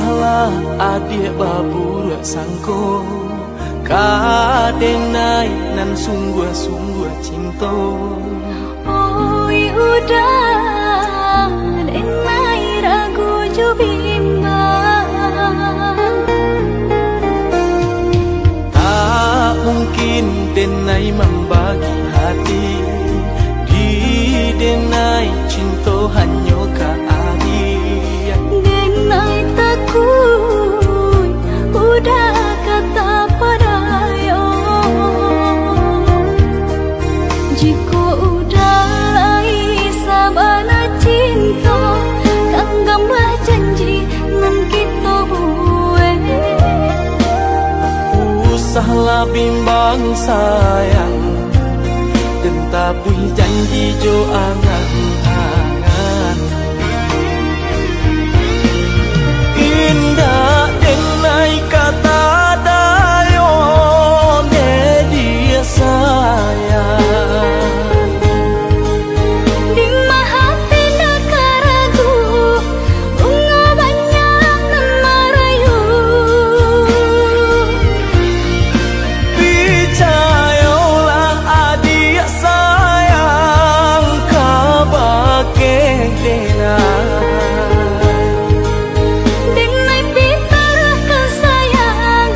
Usahlah adik babur sangko kadenai nan sungguh-sungguh cinta. Oi udah denai ragu jo bimbang. Tak mungkin denai membagi hati, di denai cinta hanya ka adik. Denai takut udah kata padayo, jika udah lai sabana cinta, kanggambah janji nan kita buat. Usahlah bimbang sayang, dan tapui janji jo angan-angan. Indah denai kata dayo ne dia sayang. Di hati nak ragu, bunga banyak nan merayu. Percayalah adik sayang, kau pakai denai. Denai pitarahkan sayang,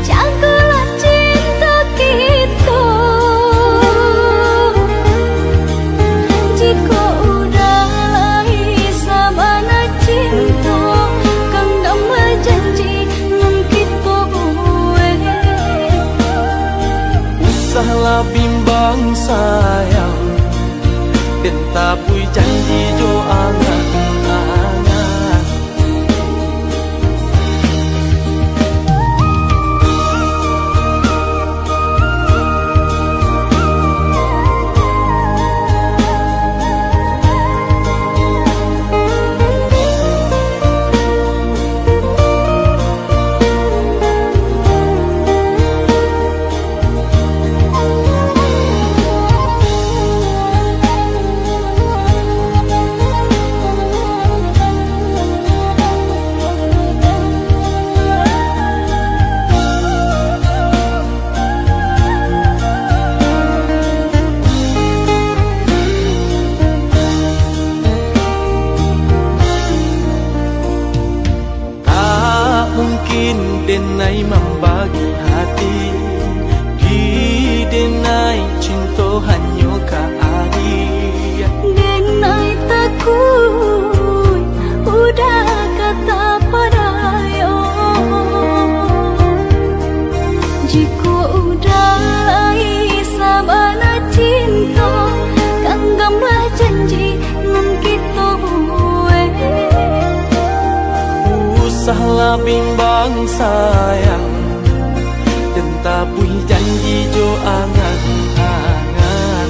jagalah cinta kita. Jika udah lai sabana cinta, kang damai janji nan kita buat. Usahlah bimbang sayang, dan tapui janji jo angan-angan. Mungkin denai membagi hati, di denai cinta hanya ka adik. Denai takut udah kata padayo, jika udah lai sabana cinta, kanggambah janji nan kita buat. Usahlah bimbang sayang, dan tapui janji jo angan-angan.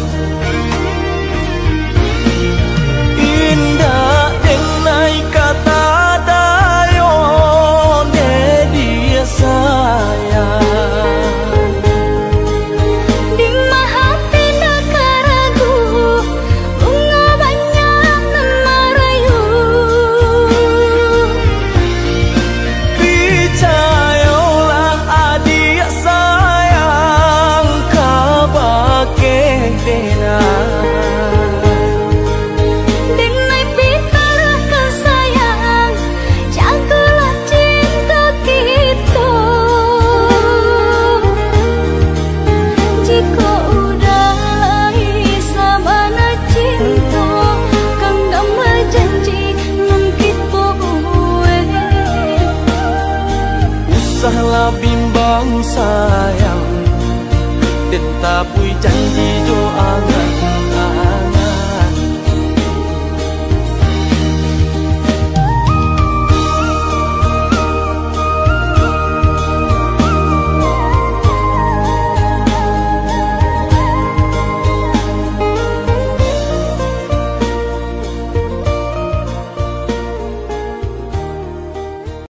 Indah denai kata dayo ne dia sayang. Di hati nak ragu, bunga banyak nan merayu. Percayalah adik sayang, kau pakai denai. Denai pitarahkan sayang, jagalah cinta kita. Jika udah lai sabana cinta, kang damai janji nan kita buat. Usahlah bimbang sayang, dan tapui janji